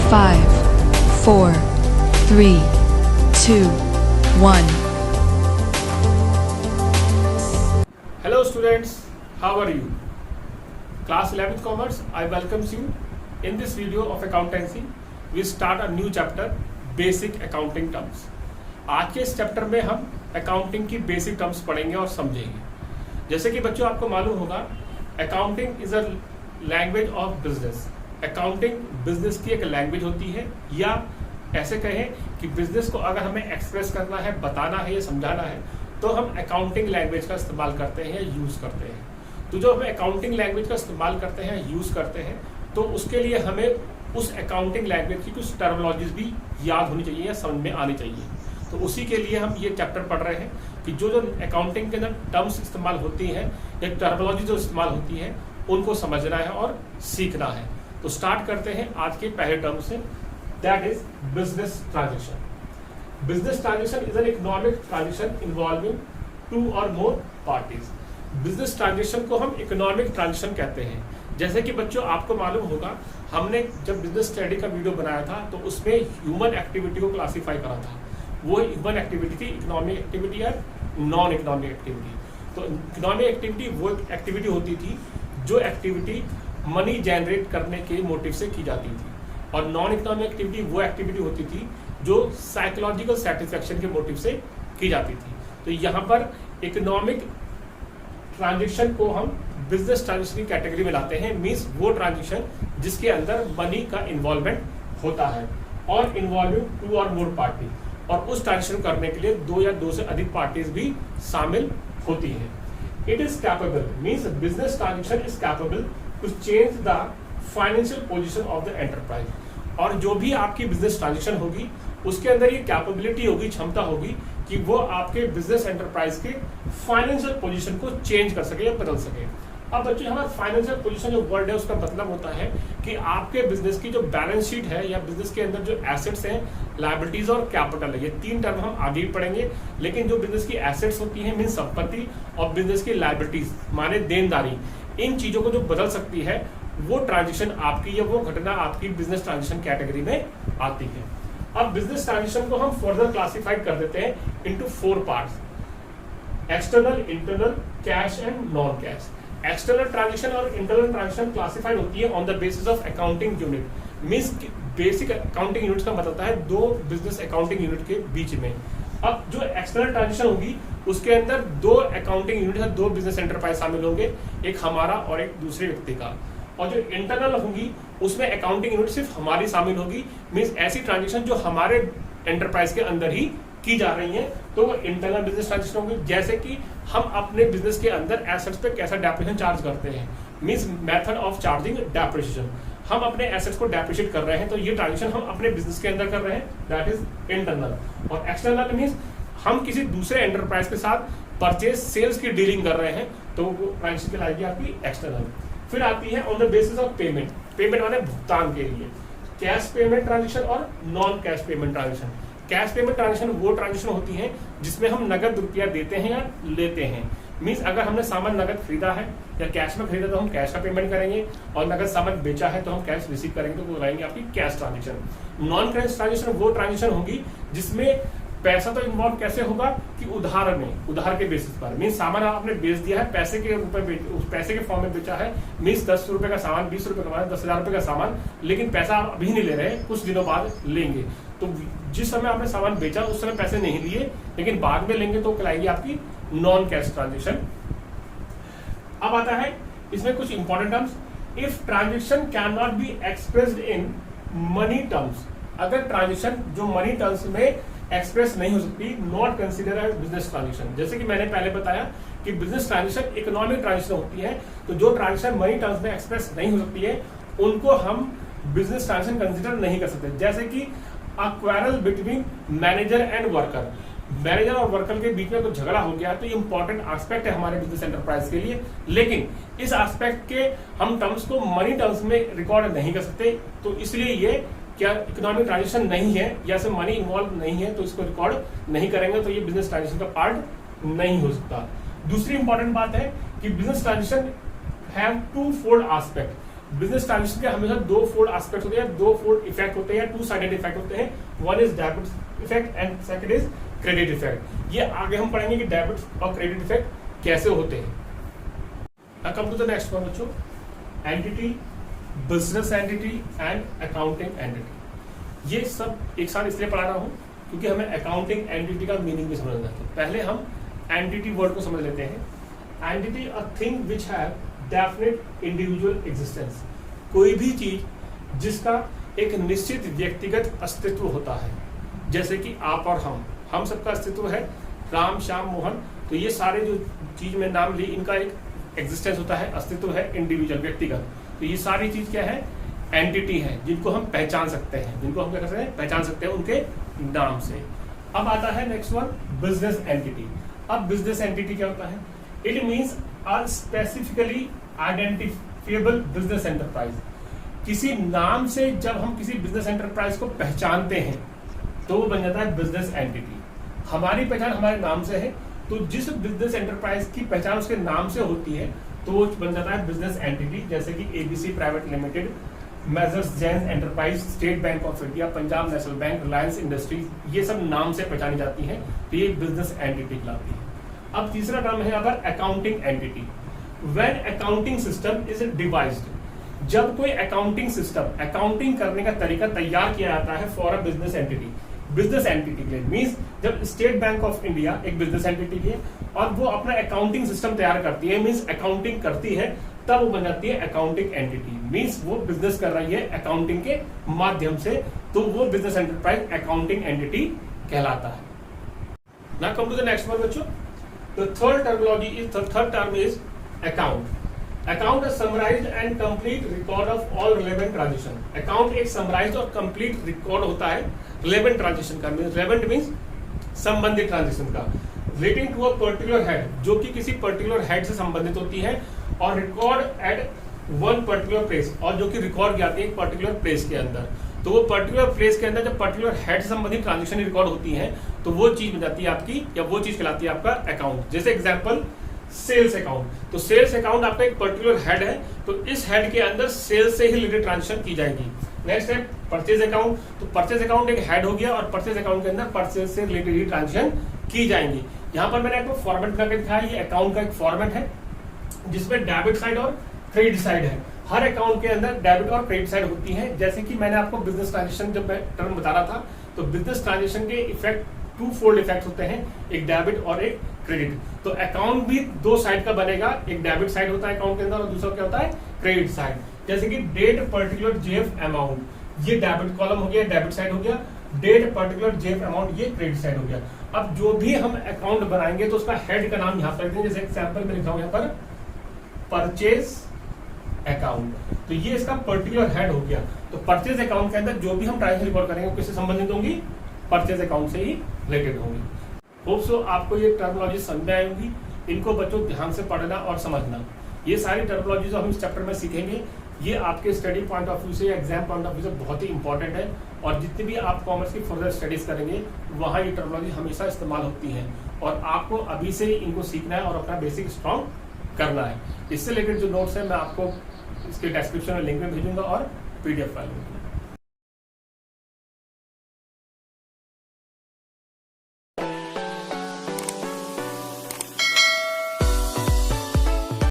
5, 4, 3, 2, 1. Hello students, how are you? Class 11th Commerce, I welcome you. In this video of accountancy, we start a new chapter, Basic Accounting Terms. आज के इस chapter में हम accounting की basic terms पढ़ेंगे और समझेंगे। जैसे कि बच्चों आपको मालूम होगा, accounting is a language of business. Accounting business की एक लैंग्वेज होती है, या ऐसे कहें कि बिजनेस को अगर हमें एक्सप्रेस करना है, बताना है या समझाना है, तो हम अकाउंटिंग लैंग्वेज का इस्तेमाल करते हैं या यूज़ करते हैं। तो जो हम अकाउंटिंग लैंग्वेज का इस्तेमाल करते हैं, यूज़ करते हैं, तो उसके लिए हमें उस अकाउंटिंग लैंग्वेज की कुछ टर्मिनोलॉजीज भी याद होनी चाहिए या समझ में आनी चाहिए। तो उसी के लिए हम ये चैप्टर पढ़ रहे हैं कि जो जो अकाउंटिंग के अंदर टर्म्स इस्तेमाल होती हैं या टर्मिनोलॉजी जो इस्तेमाल होती है, उनको समझना है और सीखना है। तो स्टार्ट करते हैं आज के पहले टर्म से, that is business transaction. Business transaction is an economic transaction involving two और मोर पार्टीज। बिजनेस ट्रांजेक्शन को हम इकोनॉमिक ट्रांजेक्शन कहते हैं। जैसे कि बच्चों आपको मालूम होगा, हमने जब बिजनेस स्टडी का वीडियो बनाया था तो उसमें ह्यूमन एक्टिविटी को क्लासीफाई करा था। वो ह्यूमन एक्टिविटी थी इकोनॉमिक एक्टिविटी या नॉन इकोनॉमिक एक्टिविटी। तो इकोनॉमिक एक्टिविटी वो एक्टिविटी होती थी जो एक्टिविटी मनी जनरेट करने के मोटिव से की जाती थी, और नॉन इकोनॉमिक एक्टिविटी वो एक्टिविटी होती थी जो साइकोलॉजिकल सेटिस्फैक्शन के मोटिव से की जाती थी। तो यहाँ पर इकोनॉमिक ट्रांजेक्शन को हम बिजनेस ट्रांजेक्शन की कैटेगरी में लाते हैं। मींस वो ट्रांजेक्शन जिसके अंदर मनी का इन्वॉल्वमेंट होता है और इन्वॉल्विंग टू और मोर पार्टी, और उस ट्रांजेक्शन करने के लिए दो या दो से अधिक पार्टीज भी शामिल होती हैं। It is capable, means business transaction is capable to change the financial position of the enterprise. और जो भी आपकी बिजनेस ट्रांजेक्शन होगी उसके अंदर ये कैपेबिलिटी होगी, क्षमता होगी कि वो आपके बिजनेस एंटरप्राइज के फाइनेंशियल पोजीशन को चेंज कर सके या बदल सके। अब बच्चों यहाँ पर फाइनेंशियल पोजीशन जो वर्ड है उसका मतलब होता है कि आपके बिजनेस की जो बैलेंस शीट है या बिजनेस के अंदर जो एसेट्स हैं, लायबिलिटीज और कैपिटल है, ये तीन टर्म हम आगे भी पढ़ेंगे। लेकिन जो बिजनेस की एसेट्स होती हैं मीन संपत्ति, और बिजनेस की लायबिलिटीज माने देनदारी, इन चीजों को जो बदल सकती है वो ट्रांजेक्शन आपकी या वो घटना आपकी बिजनेस ट्रांजेक्शन कैटेगरी में आती है। अब बिजनेस ट्रांजेक्शन को हम फर्दर क्लासिफाई कर देते हैं into 4 parts, external, internal, cash and non cash. External transaction और इंटरनल ट्रांजेक्शन क्लासिफाइड होती है on the basis of accounting unit. Means basic accounting unit का मतलब है दो बिजनेस अकाउंटिंग यूनिट के बीच में। अब जो एक्सटर्नल ट्रांजेक्शन होगी उसके अंदर दो अकाउंटिंग यूनिट है, दो बिजनेस एंटरप्राइज शामिल होंगे, एक हमारा और एक दूसरे व्यक्ति का। और जो इंटरनल होगी उसमें अकाउंटिंग यूनिट सिर्फ हमारी शामिल होगी। मींस ऐसी ट्रांजेक्शन जो हमारे एंटरप्राइज के अंदर ही की जा रही है, तो वो इंटरनल बिजनेस ट्रांजेक्शन होगी। जैसे कि हम अपने बिजनेस के अंदर एसेट्स पे कैसा डेप्रिसिएशन चार्ज करते हैं, means method of charging depreciation. हम अपने एसेट्स को डेप्रिशिएट कर रहे हैं, तो ये ट्रांजेक्शन हम अपने बिजनेस के अंदर कर रहे हैं, दैट इज इंटरनल। और एक्सटर्नल मींस हम किसी दूसरे एंटरप्राइज के साथ परचेज सेल्स की डीलिंग कर रहे हैं, तो वो ट्रांजेक्शन कहलाएगी आपकी एक्सटर्नल। फिर आती है on the basis of payment. Payment माने भुगतान के लिए कैश पेमेंट ट्रांजेक्शन और non cash payment transaction. Cash payment transaction वो ट्रांजेक्शन होती है जिसमें हम नगद रुपया देते हैं या लेते हैं। मींस अगर हमने सामान नगद खरीदा है या कैश में खरीदा तो हम कैश का पेमेंट करेंगे, और नगद सामान बेचा है तो हम कैश रिसीव करेंगे, तो वो रहेंगे आपकी cash transaction. Non cash transaction वो ट्रांजेक्शन होगी जिसमें पैसा तो इन्वॉल्व कैसे होगा कि उधार के बेसिस पर। मींस सामान आपने बेच दिया है, पैसे के रूप में, पैसे के फॉर्म में बेचा है। मींस 10 रुपए का सामान, 20 रुपए का सामान, 10,000 रुपए का सामान, लेकिन पैसा आप अभी नहीं ले रहे, कुछ दिनों बाद लेंगे। तो जिस समय आपने सामान बेचा उस समय पैसे नहीं लिए, लेकिन बाद में लेंगे, तो कहलाएगी आपकी नॉन कैश ट्रांजेक्शन। अब आता है इसमें कुछ important terms. If transaction can not be expressed in money terms, अगर ट्रांजेक्शन जो मनी टर्म्स में एक्सप्रेस नहीं हो सकती, not consider as business transaction. जैसे कि मैंने पहले बताया कि बिजनेस ट्रांजेक्शन इकोनॉमिक ट्रांजेक्शन होती है, तो जो ट्रांजेक्शन मनी टर्म्स में एक्सप्रेस नहीं हो सकती है उनको हम बिजनेस ट्रांजेक्शन कंसिडर नहीं कर सकते। जैसे कि a quarrel between manager and worker, manager और वर्कर के बीच में कोई झगड़ा हो गया, तो ये इंपॉर्टेंट एस्पेक्ट है हमारे बिजनेस एंटरप्राइज के लिए, लेकिन इस एस्पेक्ट के हम टर्म्स को मनी टर्म्स में रिकॉर्ड नहीं कर सकते। तो इसलिए ये क्या इकोनॉमिक ट्रांजेक्शन नहीं है या से मनी इन्वॉल्व नहीं है, तो इसको रिकॉर्ड नहीं करेंगे, तो ये बिजनेस ट्रांजेक्शन का पार्ट नहीं हो सकता। दूसरी इंपॉर्टेंट बात है कि business transaction have two fold aspect. Business transaction के हमेशा दो फोल्ड एस्पेक्ट होते हैं, दो फोल्ड इफेक्ट होते हैं, टू साइडेड इफेक्ट होते हैं। One is debit effect and second is credit effect. ये आगे हम पढ़ेंगे कि डेबिट और क्रेडिट इफेक्ट कैसे होते हैं। Come to the next one बच्चों, entity, business entity and accounting entity. ये सब एक साथ इसलिए पढ़ा रहा हूं क्योंकि हमें अकाउंटिंग एंटिटी का मीनिंग भी समझना है। पहले हम एंटिटी वर्ड को समझ लेते हैं। Entity a thing which have definite individual existence. कोई भी चीज जिसका एक निश्चित व्यक्तिगत अस्तित्व होता है, जैसे कि आप और हम सबका अस्तित्व है, राम, श्याम, मोहन। तो ये सारे जो चीज में नाम ली, इनका एक एग्जिस्टेंस होता है, अस्तित्व है, इंडिविजुअल, व्यक्तिगत। तो ये सारी चीज क्या है? एंटिटी है, जिनको हम पहचान सकते हैं, जिनको हम क्या कर सकते हैं? पहचान सकते हैं उनके नाम से। अब आता है नेक्स्ट वन, बिजनेस एंटिटी। अब बिजनेस एंटिटी क्या होता है? It means are specifically identifiable business enterprise. किसी नाम से जब हम किसी बिजनेस एंटरप्राइज को पहचानते हैं तो वो बन जाता है बिजनेस एंटिटी। हमारी पहचान हमारे नाम से है, तो जिस बिजनेस एंटरप्राइज की पहचान उसके नाम से होती है तो वो बन जाता है बिजनेस एंटिटी। जैसे कि ABC private limited, measures Jain enterprise, state bank of India, Punjab national bank, Reliance industries, ये सब नाम से पहचानी जाती हैं, तो ये बिजनेस एंटिटी कहलाती है। अब तीसरा टर्म है यहाँ पर accounting entity. When accounting system is devised, जब कोई अकाउंटिंग सिस्टम, अकाउंटिंग करने का तरीका तैयार किया जाता है for a business entity. Business entity के लिए मीन्स जब स्टेट बैंक ऑफ इंडिया एक बिजनेस एंटिटी है और वो अपना अकाउंटिंग सिस्टम तैयार करती है, मीन्स अकाउंटिंग करती है, तब वो बन जाती है अकाउंटिंग एंटिटी। मीन्स वो बिजनेस कर रही है अकाउंटिंग के माध्यम से, तो वो बिजनेस एंटरप्राइज अकाउंटिंग एंटिटी कहलाता है। Now come to the next one बच्चों, the third term is account. Account is summarised and complete record of all relevant transaction. Account एक समराइज्ड और कंप्लीट रिकॉर्ड होता है रिलेवेंट ट्रांजेक्शन का। Relevant means संबंधित transaction का, relating to a particular head, जो कि किसी पर्टिकुलर हेड से संबंधित होती है, और record eight one particular place, और जो कि रिकॉर्ड की जाती है एक पर्टिकुलर प्लेस के अंदर। तो वो पर्टिकुलर प्लेस के अंदर जब पर्टिकुलर हेड से संबंधित ट्रांजेक्शन रिकॉर्ड होती है तो वो चीज बन जाती है आपकी, या वो चीज कहलाती है आपका अकाउंट। जैसे एग्जांपल सेल्स अकाउंट। तो सेल्स अकाउंट आपका एक पर्टिकुलर हेड है, तो इस हेड के अंदर सेल्स से ही रिलेटेड ट्रांजेक्शन की जाएगी। नेक्स्ट है परचेज अकाउंट। तो परचेज अकाउंट एक हेड हो गया और परचेज अकाउंट के अंदर परचेज से रिलेटेड ही ट्रांजेक्शन की जाएंगी। यहाँ पर मैंने आपको फॉर्मेट बनाकर दिखाया, ये अकाउंट का एक फॉर्मेट है जिसमें डेबिट साइड और क्रेडिट साइड है। हर अकाउंट के अंदर डेबिट और क्रेडिट साइड होती है। जैसे कि मैंने आपको बिजनेस ट्रांजेक्शन जब मैं टर्म बता रहा था, तो बिजनेस ट्रांजेक्शन के इफेक्ट टू फोल्ड इफेक्ट होते हैं, एक डेबिट और एक क्रेडिट। तो अकाउंट भी दो साइड का बनेगा, एक डेबिट साइड होता है अकाउंट के अंदर और दूसरा क्या होता है? Credit side. जैसे कि डेट पर्टिकुलर जेएफ अमाउंट, ये डेबिट कॉलम हो गया, डेबिट साइड हो गया। डेट पर्टिकुलर जेएफ अमाउंट, ये क्रेडिट साइड हो गया। अब जो भी हम अकाउंट बनाएंगे तो उसका हेड का नाम यहाँ पर लिखेंगे। जैसे एग्जांपल में लिखा हूं यहाँ पर परचेज अकाउंट, तो ये इसका पर्टिकुलर हेड हो गया। तो परचेज अकाउंट के अंदर जो भी हम ट्रांजेक्शन रिकॉर्ड करेंगे किससे संबंधित होंगी? परचेज अकाउंट से ही रिलेटेड होंगी। होप सो आपको ये टर्मिनोलॉजी समझ में आएगी। इनको बच्चों ध्यान से पढ़ना और समझना। ये सारी टर्मिनोलॉजी जो हम इस चैप्टर में सीखेंगे, ये आपके स्टडी पॉइंट ऑफ व्यू से या एग्जाम पॉइंट ऑफ व्यू से बहुत ही इंपॉर्टेंट है। और जितनी भी आप कॉमर्स की फर्दर स्टडीज करेंगे वहाँ ये टर्मिनोलॉजी हमेशा इस्तेमाल होती है, और आपको अभी से ही इनको सीखना है और अपना बेसिक स्ट्रॉन्ग करना है। इससे रिलेटेड जो नोट्स है मैं आपको इसके डिस्क्रिप्शन में लिंक में भेजूंगा और पीडीएफ फाइल में।